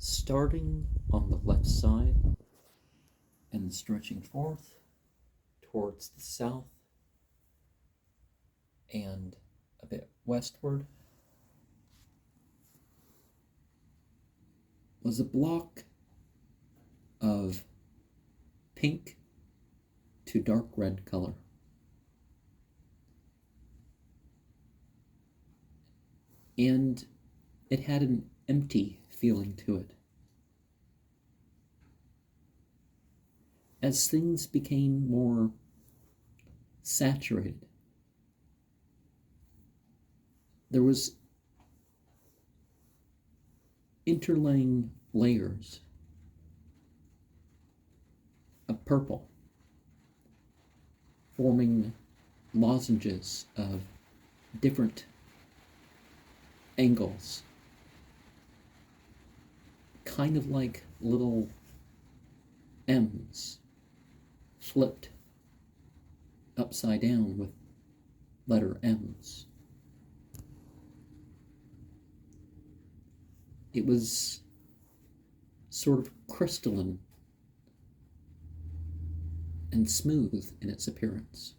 starting on the left side and stretching forth towards the south and a bit westward was a block of pink to dark red color. And it had an empty feeling to it. As things became more saturated, there was interlaying layers of purple, forming lozenges of different angles, kind of like little M's flipped upside down with letter M's. It was sort of crystalline and smooth in its appearance,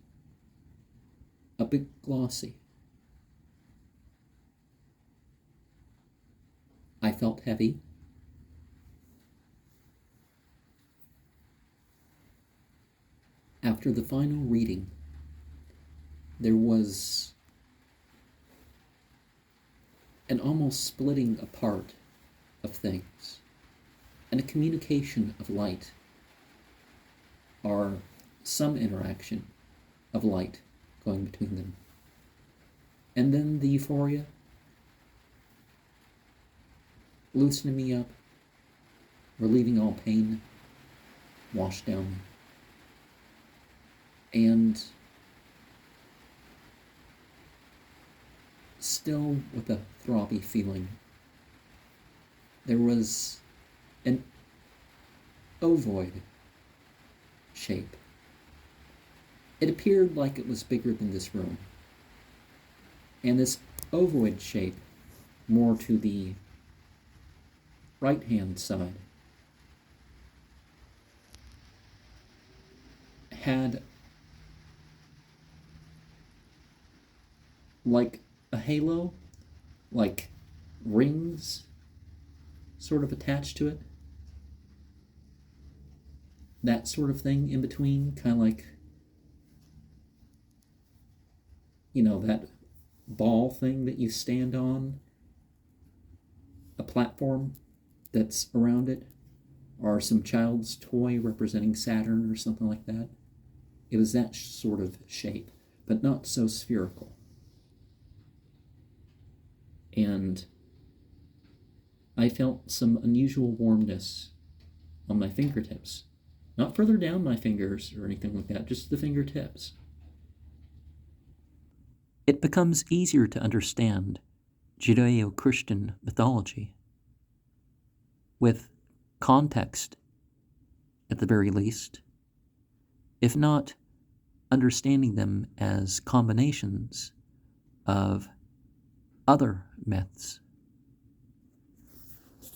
a bit glossy. I felt heavy. After the final reading, there was an almost splitting apart of things, and a communication of light, or some interaction of light going between them. And then the euphoria, loosening me up, relieving all pain, washed down me. And still with a throbby feeling, there was an ovoid shape. It appeared like it was bigger than this room. And this ovoid shape, more to the right-hand side, had like a halo, like rings sort of attached to it. That sort of thing in between, kind of like, that ball thing that you stand on, a platform that's around it, or some child's toy representing Saturn or something like that. It was that sort of shape, but not so spherical. And I felt some unusual warmness on my fingertips. Not further down my fingers or anything like that, just the fingertips. It becomes easier to understand Judeo-Christian mythology with context, at the very least, if not understanding them as combinations of other myths.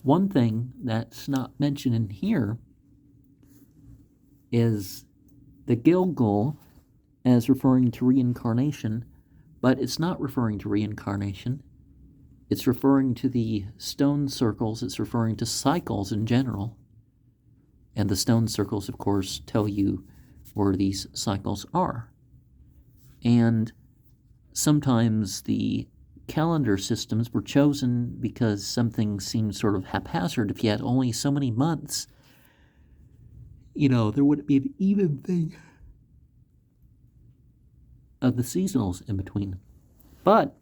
One thing that's not mentioned in here is the Gilgul as referring to reincarnation, but it's not referring to reincarnation. It's referring to the stone circles. It's referring to cycles in general. And the stone circles, of course, tell you where these cycles are. And sometimes the calendar systems were chosen because something seemed sort of haphazard. If you had only so many months, there wouldn't be an even thing of the seasonals in between. But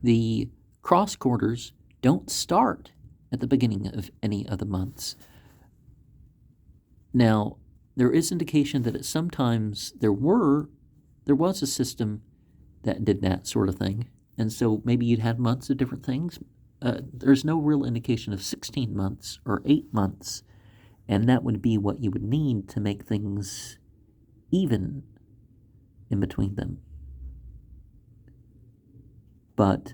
the cross quarters don't start at the beginning of any of the months. Now, there is indication that sometimes there was a system that did that sort of thing, and so maybe you'd had months of different things. There's no real indication of 16 months or 8 months, and that would be what you would need to make things even in between them. But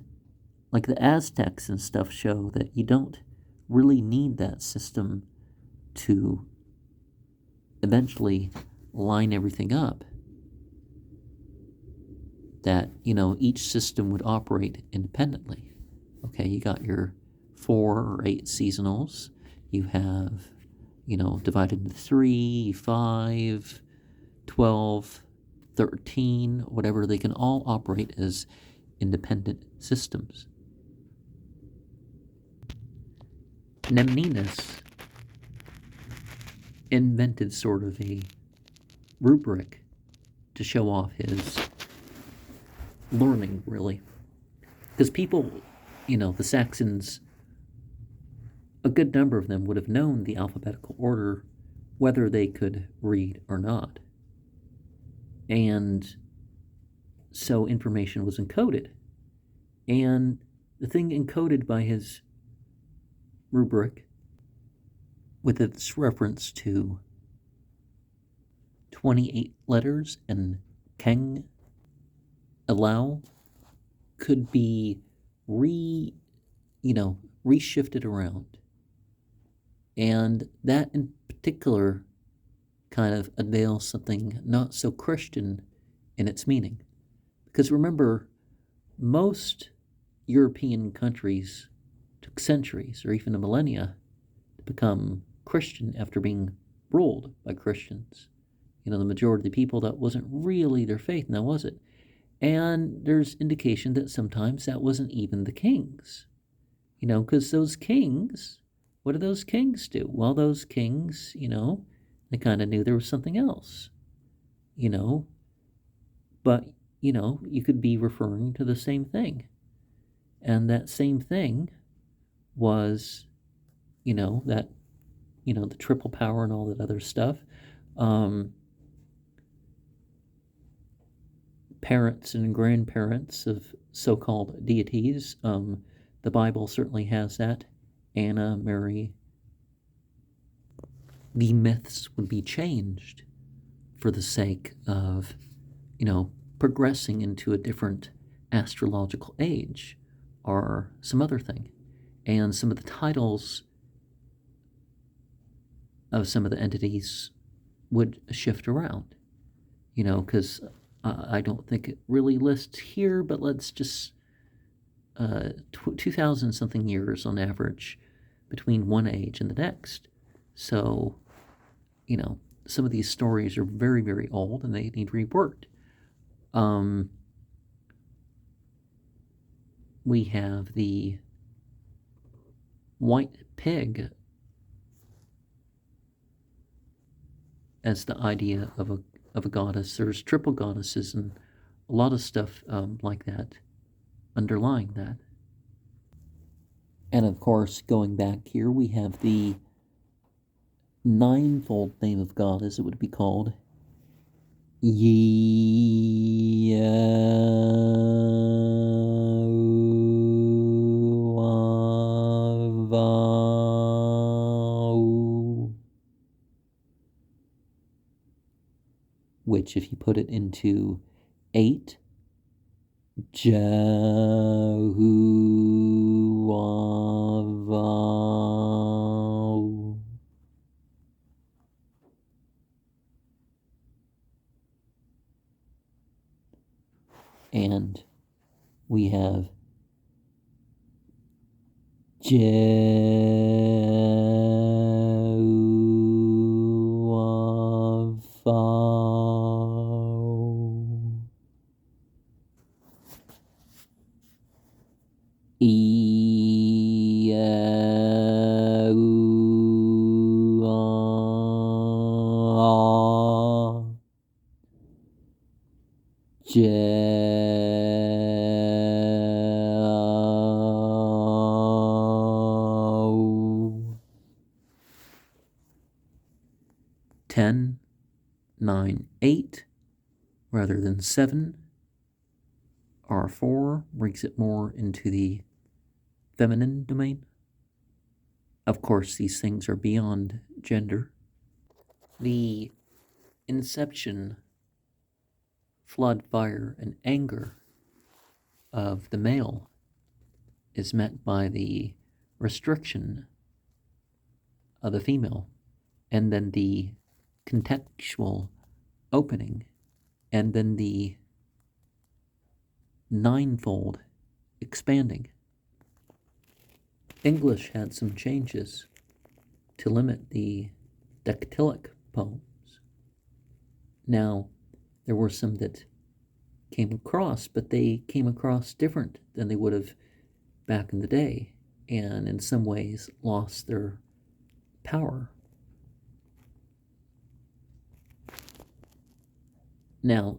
like the Aztecs and stuff show that you don't really need that system to eventually line everything up. That, each system would operate independently. Okay, you got your 4 or 8 seasonals. You have, divided into 3, 5, 12, 13, whatever. They can all operate as independent systems. Nemesis invented sort of a rubric to show off his learning, really. Because people, the Saxons, a good number of them would have known the alphabetical order whether they could read or not. And so information was encoded. And the thing encoded by his rubric, with its reference to 28 letters and Keng allow, could be reshifted around. And that in particular kind of unveils something not so Christian in its meaning. Because remember, most European countries took centuries or even a millennia to become Christian after being ruled by Christians. The majority of the people, that wasn't really their faith, now was it? And there's indication that sometimes that wasn't even the kings. Because those kings, what did those kings do? Well, those kings, they kind of knew there was something else. But, you could be referring to the same thing. And that same thing was, the triple power and all that other stuff. Parents and grandparents of so-called deities. The Bible certainly has that. Anna, Mary. The myths would be changed for the sake of, progressing into a different astrological age or some other thing. And some of the titles of some of the entities would shift around, because I don't think it really lists here, but let's just 2,000 something years on average between one age and the next. So, some of these stories are very, very old and they need reworked. We have the white pig as the idea of a goddess. There's triple goddesses and a lot of stuff like that underlying that. And of course, going back here, we have the ninefold name of God, as it would be called. Which, if you put it into 8, Jehovah. And we have Ten, 9, 8, rather than 7. R4 brings it more into the feminine domain. Of course, these things are beyond gender. The inception, flood, fire, and anger of the male is met by the restriction of the female, and then the contextual opening, and then the ninefold expanding. English had some changes to limit the dactylic poems. Now, there were some that came across, but they came across different than they would have back in the day, and in some ways lost their power. Now,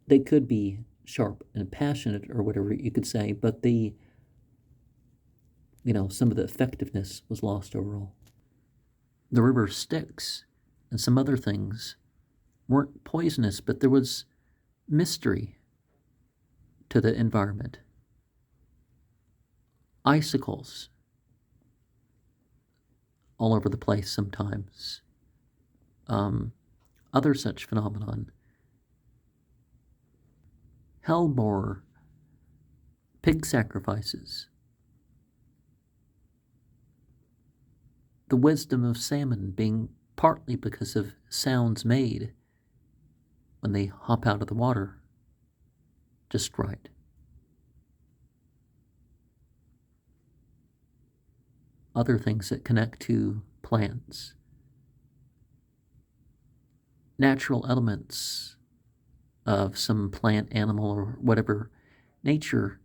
they could be sharp and passionate, or whatever you could say, but some of the effectiveness was lost overall. The river Styx and some other things weren't poisonous, but there was mystery to the environment. Icicles all over the place sometimes. Other such phenomenon. Hellebore, pig sacrifices. The wisdom of salmon being partly because of sounds made when they hop out of the water just right. Other things that connect to plants. Natural elements of some plant, animal, or whatever nature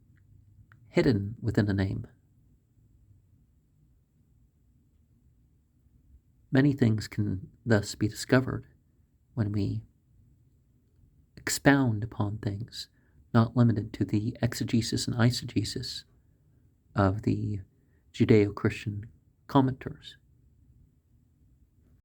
hidden within a name. Many things can thus be discovered when we expound upon things, not limited to the exegesis and eisegesis of the Judeo-Christian commenters.